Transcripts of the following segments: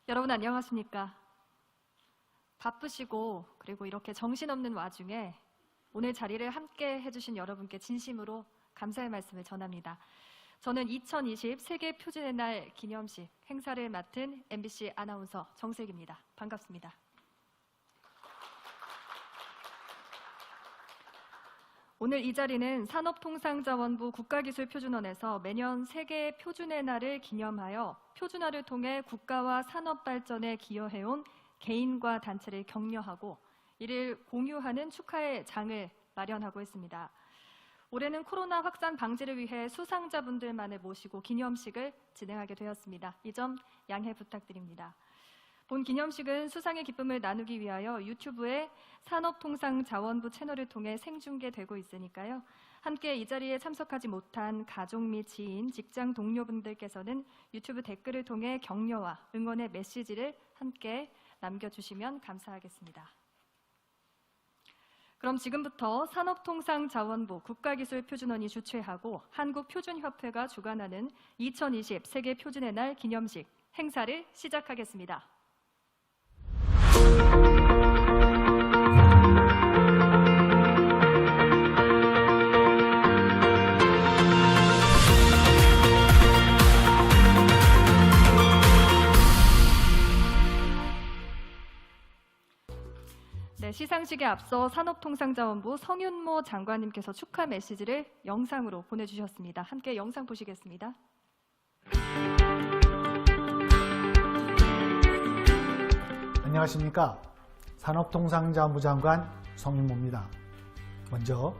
여러분 안녕하십니까? 바쁘시고 그리고 이렇게 정신없는 와중에 오늘 자리를 함께 해주신 여러분께 진심으로 감사의 말씀을 전합니다. 저는 2020 세계 표준의 날 기념식 행사를 맡은 MBC 아나운서 정슬기입니다. 반갑습니다. 오늘 이 자리는 산업통상자원부 국가기술표준원에서 매년 세계 표준의 날을 기념하여 표준화를 통해 국가와 산업 발전에 기여해온 개인과 단체를 격려하고 이를 공유하는 축하의 장을 마련하고 있습니다. 올해는 코로나 확산 방지를 위해 수상자분들만을 모시고 기념식을 진행하게 되었습니다. 이 점 양해 부탁드립니다. 본 기념식은 수상의 기쁨을 나누기 위하여 유튜브에 산업통상자원부 채널을 통해 생중계되고 있으니까요. 함께 이 자리에 참석하지 못한 가족 및 지인, 직장 동료분들께서는 유튜브 댓글을 통해 격려와 응원의 메시지를 함께 남겨주시면 감사하겠습니다. 그럼 지금부터 산업통상자원부 국가기술표준원이 주최하고 한국표준협회가 주관하는 2020 세계표준의 날 기념식 행사를 시작하겠습니다. 네, 시상식에 앞서 산업통상자원부 성윤모 장관님께서 축하 메시지를 영상으로 보내주셨습니다. 함께 영상 보시겠습니다. 안녕하십니까. 산업통상자원부 장관 성윤모입니다. 먼저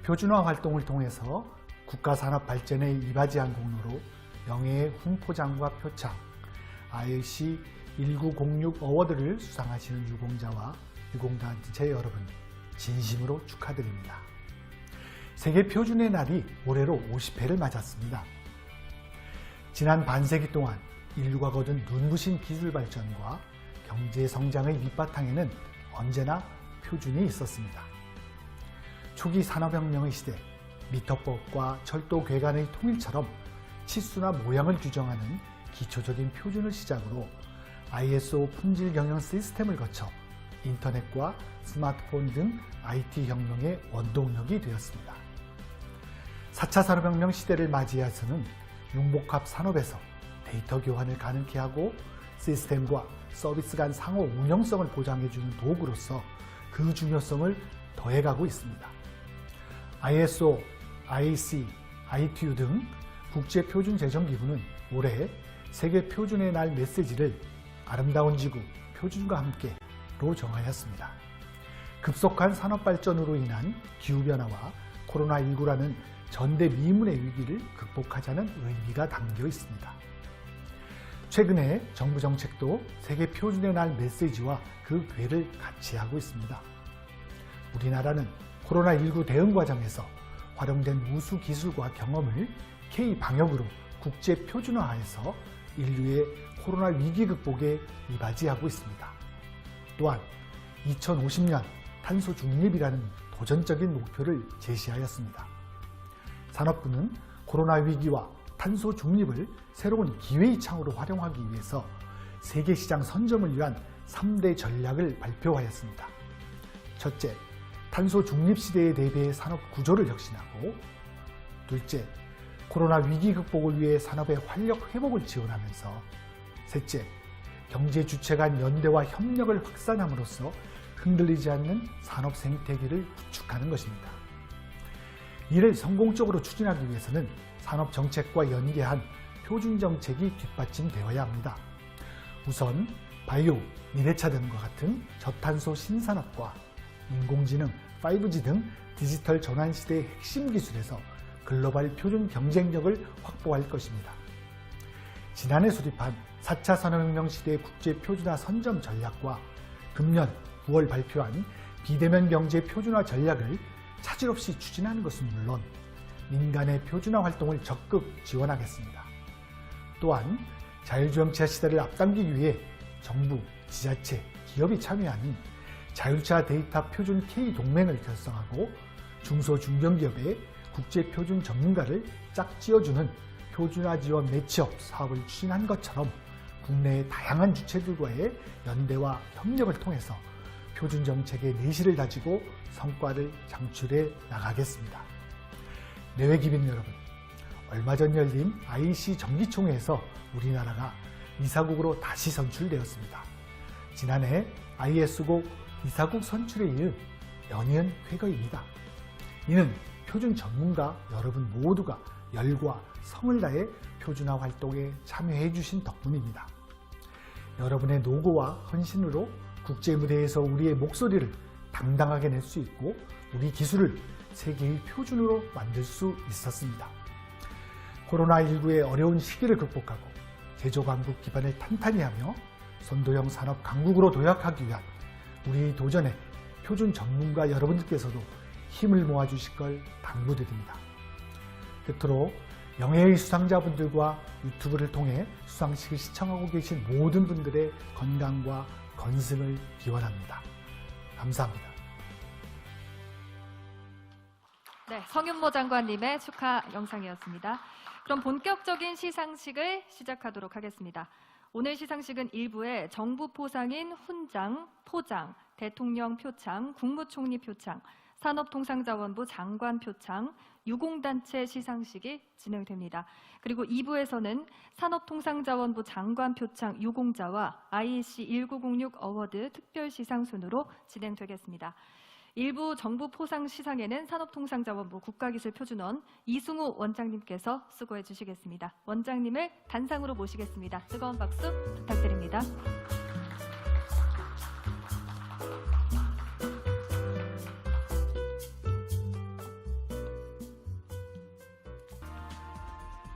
표준화 활동을 통해서 국가산업 발전에 이바지한 공로로 명예의 훈포장과 표창, ILC 1906 어워드를 수상하시는 유공자와 유공단체 여러분 진심으로 축하드립니다. 세계 표준의 날이 올해로 50회를 맞았습니다. 지난 반세기 동안 인류가 거둔 눈부신 기술 발전과 경제 성장의 밑바탕에는 언제나 표준이 있었습니다. 초기 산업혁명의 시대, 미터법과 철도 괴간의 통일처럼 치수나 모양을 규정하는 기초적인 표준을 시작으로 ISO 품질 경영 시스템을 거쳐 인터넷과 스마트폰 등 IT 혁명의 원동력이 되었습니다. 4차 산업혁명 시대를 맞이해서는 융복합 산업에서 데이터 교환을 가능케 하고 시스템과 서비스 간 상호 운영성을 보장해주는 도구로서 그 중요성을 더해가고 있습니다. ISO, IEC, ITU 등 국제표준제정기구는 올해 세계 표준의 날 메시지를 아름다운 지구, 표준과 함께로 정하였습니다. 급속한 산업발전으로 인한 기후변화와 코로나19라는 전대미문의 위기를 극복하자는 의미가 담겨 있습니다. 최근에 정부 정책도 세계 표준의 날 메시지와 그 궤를 같이 하고 있습니다. 우리나라는 코로나19 대응 과정에서 활용된 우수 기술과 경험을 K-방역으로 국제 표준화해서 인류의 코로나 위기 극복에 이바지하고 있습니다. 또한 2050년 탄소 중립이라는 도전적인 목표를 제시하였습니다. 산업부는 코로나 위기와 탄소 중립을 새로운 기회의 창으로 활용하기 위해서 세계시장 선점을 위한 3대 전략을 발표하였습니다. 첫째, 탄소 중립 시대에 대비해 산업 구조를 혁신하고, 둘째, 코로나 위기 극복을 위해 산업의 활력 회복을 지원하면서, 셋째, 경제 주체 간 연대와 협력을 확산함으로써 흔들리지 않는 산업 생태계를 구축하는 것입니다. 이를 성공적으로 추진하기 위해서는 산업 정책과 연계한 표준 정책이 뒷받침되어야 합니다. 우선 바이오, 미래차 등과 같은 저탄소 신산업과 인공지능, 5G 등 디지털 전환 시대의 핵심 기술에서 글로벌 표준 경쟁력을 확보할 것입니다. 지난해 수립한 4차 산업혁명 시대의 국제 표준화 선점 전략과 금년 9월 발표한 비대면 경제 표준화 전략을 차질 없이 추진하는 것은 물론 민간의 표준화 활동을 적극 지원하겠습니다. 또한 자율주행차 시대를 앞당기기 위해 정부, 지자체, 기업이 참여하는 자율차 데이터 표준 K-동맹을 결성하고 중소중견기업의 국제표준 전문가를 짝지어주는 표준화 지원 매치업 사업을 추진한 것처럼 국내의 다양한 주체들과의 연대와 협력을 통해서 표준 정책의 내실을 다지고 성과를 창출해 나가겠습니다. 내외 기빈 여러분, 얼마 전 열린 IEC 정기총회에서 우리나라가 이사국으로 다시 선출되었습니다. 지난해 IS국 이사국 선출에 이은 연이은 쾌거입니다. 이는 표준 전문가 여러분 모두가 열과 성을 다해 표준화 활동에 참여해 주신 덕분입니다. 여러분의 노고와 헌신으로 국제 무대에서 우리의 목소리를 당당하게 낼 수 있고 우리 기술을 세계의 표준으로 만들 수 있었습니다. 코로나19의 어려운 시기를 극복하고 제조강국 기반을 탄탄히 하며 선도형 산업 강국으로 도약하기 위한 우리의 도전에 표준 전문가 여러분들께서도 힘을 모아주실 걸 당부드립니다. 끝으로 영예의 수상자분들과 유튜브를 통해 수상식을 시청하고 계신 모든 분들의 건강과 건승을 기원합니다. 감사합니다. 네, 성윤모 장관님의 축하 영상이었습니다. 그럼 본격적인 시상식을 시작하도록 하겠습니다. 오늘 시상식은 일부에 정부 포상인 훈장, 포장, 대통령 표창, 국무총리 표창, 산업통상자원부 장관 표창, 유공단체 시상식이 진행됩니다. 그리고 2부에서는 산업통상자원부 장관 표창 유공자와 IEC 1906 어워드 특별시상 순으로 진행되겠습니다. 일부 정부 포상 시상에는 산업통상자원부 국가기술표준원 이승우 원장님께서 수고해 주시겠습니다. 원장님을 단상으로 모시겠습니다. 뜨거운 박수 부탁드립니다.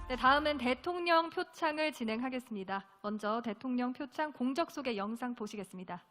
네, 다음은 대통령 표창을 진행하겠습니다. 먼저 대통령 표창 공적 소개 영상 보시겠습니다.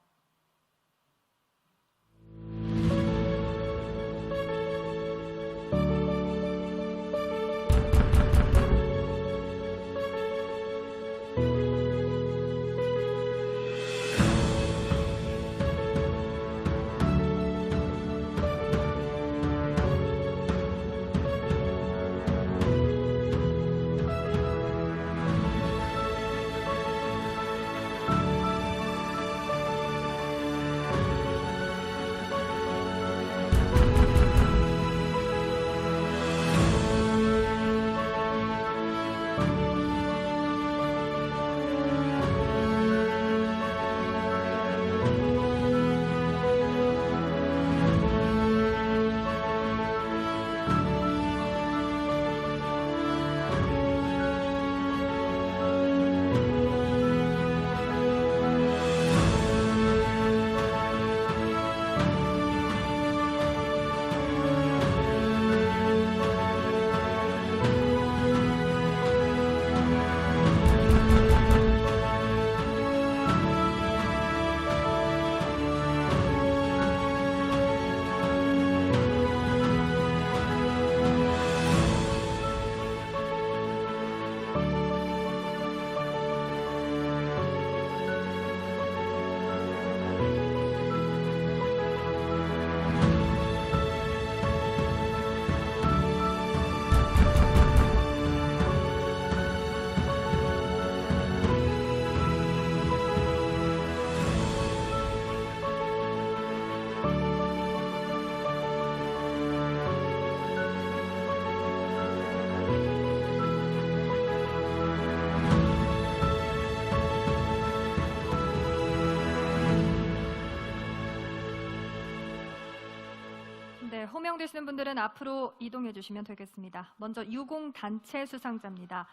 네, 호명되시는 분들은 앞으로 이동해 주시면 되겠습니다. 먼저 유공단체 수상자입니다.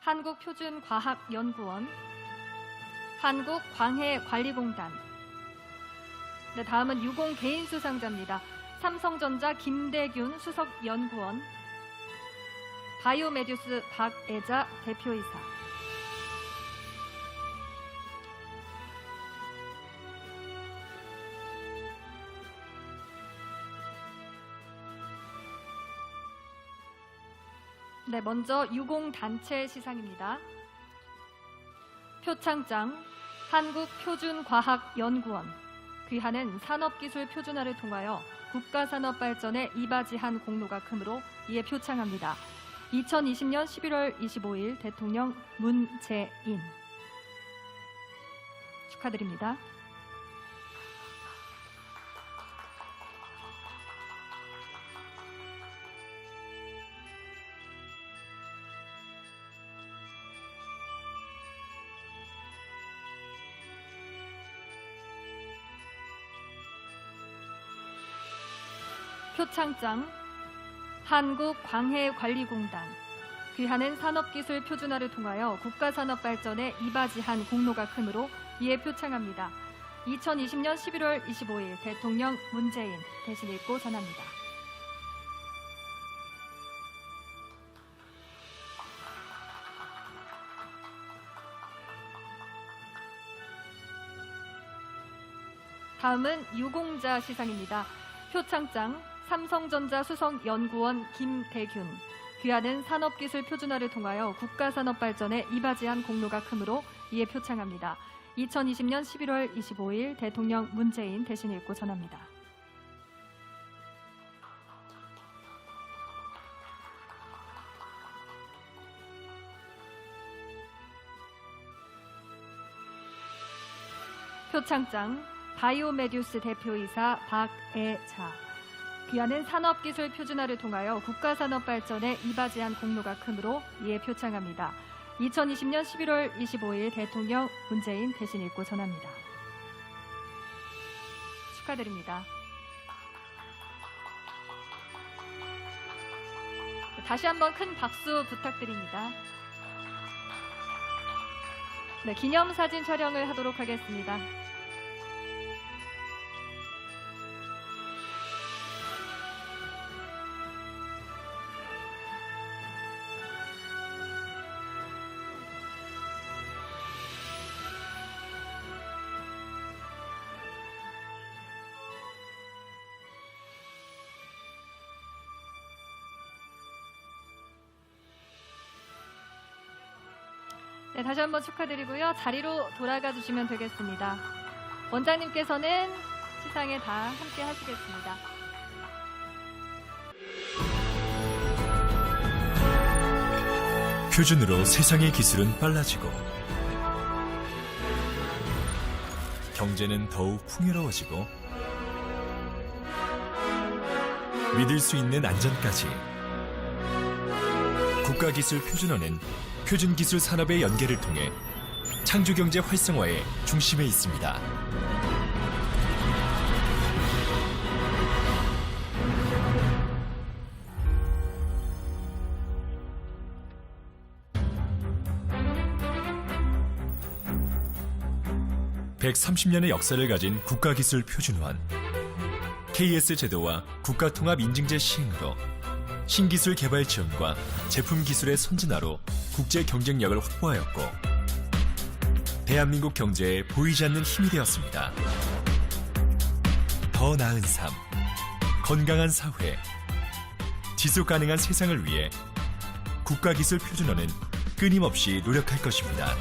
한국표준과학연구원, 한국광해관리공단. 네, 다음은 유공개인 수상자입니다. 삼성전자 김대균 수석연구원, 바이오메듀스 박애자 대표이사. 네, 먼저 유공단체 시상입니다. 표창장 한국표준과학연구원, 귀하는 산업기술 표준화를 통하여 국가산업발전에 이바지한 공로가 크므로 이에 표창합니다. 2020년 11월 25일 대통령 문재인. 축하드립니다. 표창장 한국광해관리공단 귀하는 산업기술 표준화를 통하여 국가산업발전에 이바지한 공로가 크므로 이에 표창합니다. 2020년 11월 25일 대통령 문재인 대신 읽고 전합니다. 다음은 유공자 시상입니다. 표창장 삼성전자 수석연구원 김대균 귀하는 산업기술 표준화를 통하여 국가산업발전에 이바지한 공로가 크므로 이에 표창합니다. 2020년 11월 25일 대통령 문재인 대신 읽고 전합니다. 표창장 바이오메듀스 대표이사 박애자 귀하는 산업기술 표준화를 통하여 국가산업발전에 이바지한 공로가 크므로 이에 표창합니다. 2020년 11월 25일 대통령 문재인 대신 읽고 전합니다. 축하드립니다. 다시 한번 큰 박수 부탁드립니다. 네, 기념사진 촬영을 하도록 하겠습니다. 네, 다시 한번 축하드리고요. 자리로 돌아가 주시면 되겠습니다. 원장님께서는 시상에 다 함께 하시겠습니다. 표준으로 세상의 기술은 빨라지고 경제는 더욱 풍요로워지고 믿을 수 있는 안전까지 국가기술 표준화는 표준기술 산업의 연계를 통해 창조경제 활성화의 중심에 있습니다. (130년의) 역사를 가진 국가기술 표준화는 KS 제도와 국가통합인증제 시행으로 신기술 개발 지원과 제품 기술의 선진화로 국제 경쟁력을 확보하였고 대한민국 경제에 보이지 않는 힘이 되었습니다. 더 나은 삶, 건강한 사회, 지속 가능한 세상을 위해 국가기술 표준화는 끊임없이 노력할 것입니다.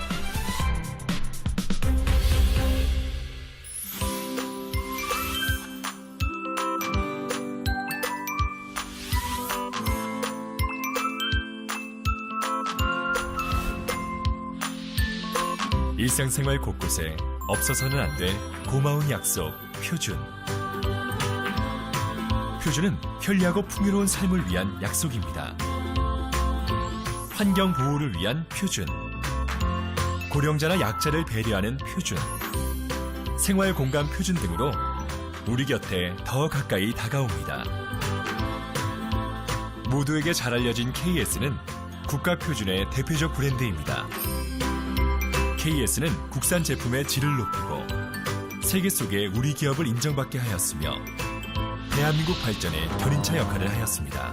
일상생활 곳곳에 없어서는 안 될 고마운 약속, 표준. 표준은 편리하고 풍요로운 삶을 위한 약속입니다. 환경 보호를 위한 표준. 고령자나 약자를 배려하는 표준. 생활 공간 표준 등으로 우리 곁에 더 가까이 다가옵니다. 모두에게 잘 알려진 KS는 국가 표준의 대표적 브랜드입니다. KS는 국산 제품의 질을 높이고 세계 속에 우리 기업을 인정받게 하였으며 대한민국 발전에 견인차 역할을 하였습니다.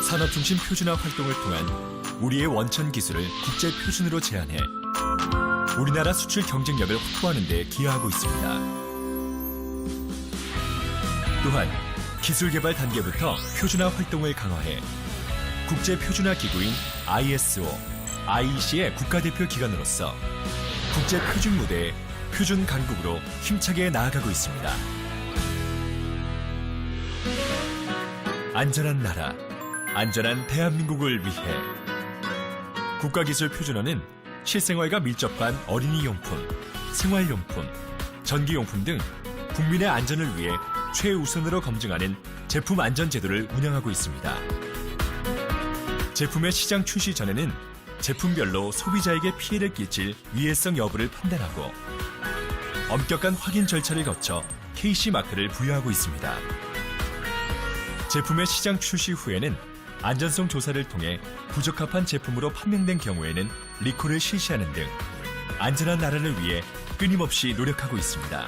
산업중심 표준화 활동을 통한 우리의 원천 기술을 국제 표준으로 제안해 우리나라 수출 경쟁력을 확보하는 데 기여하고 있습니다. 또한 기술 개발 단계부터 표준화 활동을 강화해 국제 표준화 기구인 ISO, IEC의 국가대표 기관으로서 국제 표준 무대의 표준 강국으로 힘차게 나아가고 있습니다. 안전한 나라, 안전한 대한민국을 위해 국가기술 표준화는 실생활과 밀접한 어린이용품, 생활용품, 전기용품 등 국민의 안전을 위해 최우선으로 검증하는 제품 안전 제도를 운영하고 있습니다. 제품의 시장 출시 전에는 제품별로 소비자에게 피해를 끼칠 위해성 여부를 판단하고 엄격한 확인 절차를 거쳐 KC 마크를 부여하고 있습니다. 제품의 시장 출시 후에는 안전성 조사를 통해 부적합한 제품으로 판명된 경우에는 리콜을 실시하는 등 안전한 나라를 위해 끊임없이 노력하고 있습니다.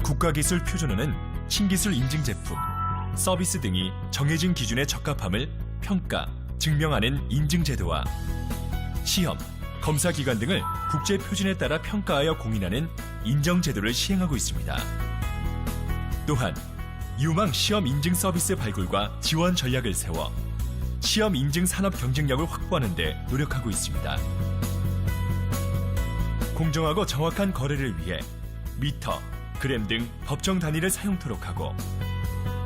국가기술표준호는 신기술 인증 제품, 서비스 등이 정해진 기준에 적합함을 평가, 증명하는 인증 제도와 시험, 검사 기관 등을 국제 표준에 따라 평가하여 공인하는 인정 제도를 시행하고 있습니다. 또한 유망 시험 인증 서비스 발굴과 지원 전략을 세워 시험 인증 산업 경쟁력을 확보하는 데 노력하고 있습니다. 공정하고 정확한 거래를 위해 미터, 그램 등 법정 단위를 사용토록 하고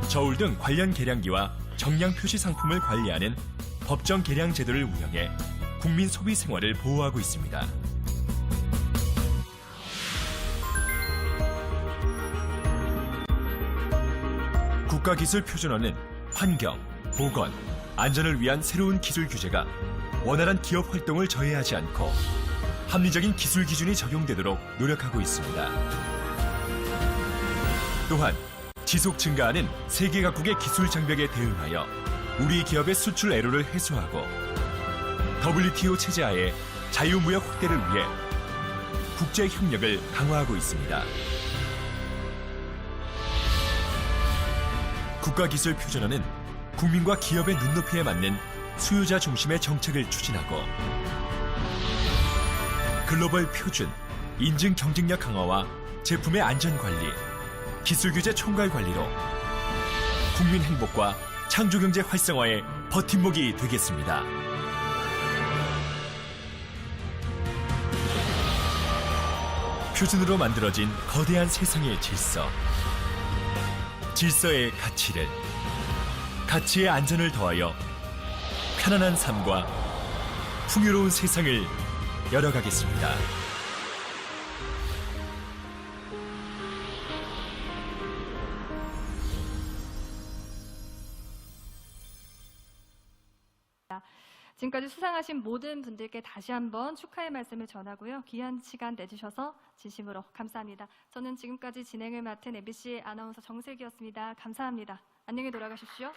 저울 등 관련 계량기와 정량 표시 상품을 관리하는 법정 계량 제도를 운영해 국민 소비 생활을 보호하고 있습니다. 국가기술표준호는 환경, 보건, 안전을 위한 새로운 기술 규제가 원활한 기업 활동을 저해하지 않고 합리적인 기술 기준이 적용되도록 노력하고 있습니다. 또한 지속 증가하는 세계 각국의 기술 장벽에 대응하여 우리 기업의 수출 애로를 해소하고 WTO 체제 하에 자유무역 확대를 위해 국제 협력을 강화하고 있습니다. 국가기술표준호는 국민과 기업의 눈높이에 맞는 수요자 중심의 정책을 추진하고 글로벌 표준, 인증 경쟁력 강화와 제품의 안전관리, 기술규제 총괄 관리로 국민 행복과 창조경제 활성화의 버팀목이 되겠습니다. 표준으로 만들어진 거대한 세상의 질서, 질서의 가치를, 가치의 안전을 더하여 편안한 삶과 풍요로운 세상을 열어가겠습니다. 지금까지 수상하신 모든 분들께 다시 한번 축하의 말씀을 전하고요. 귀한 시간 내주셔서 진심으로 감사합니다. 저는 지금까지 진행을 맡은 MBC 아나운서 정슬기였습니다. 감사합니다. 안녕히 돌아가십시오.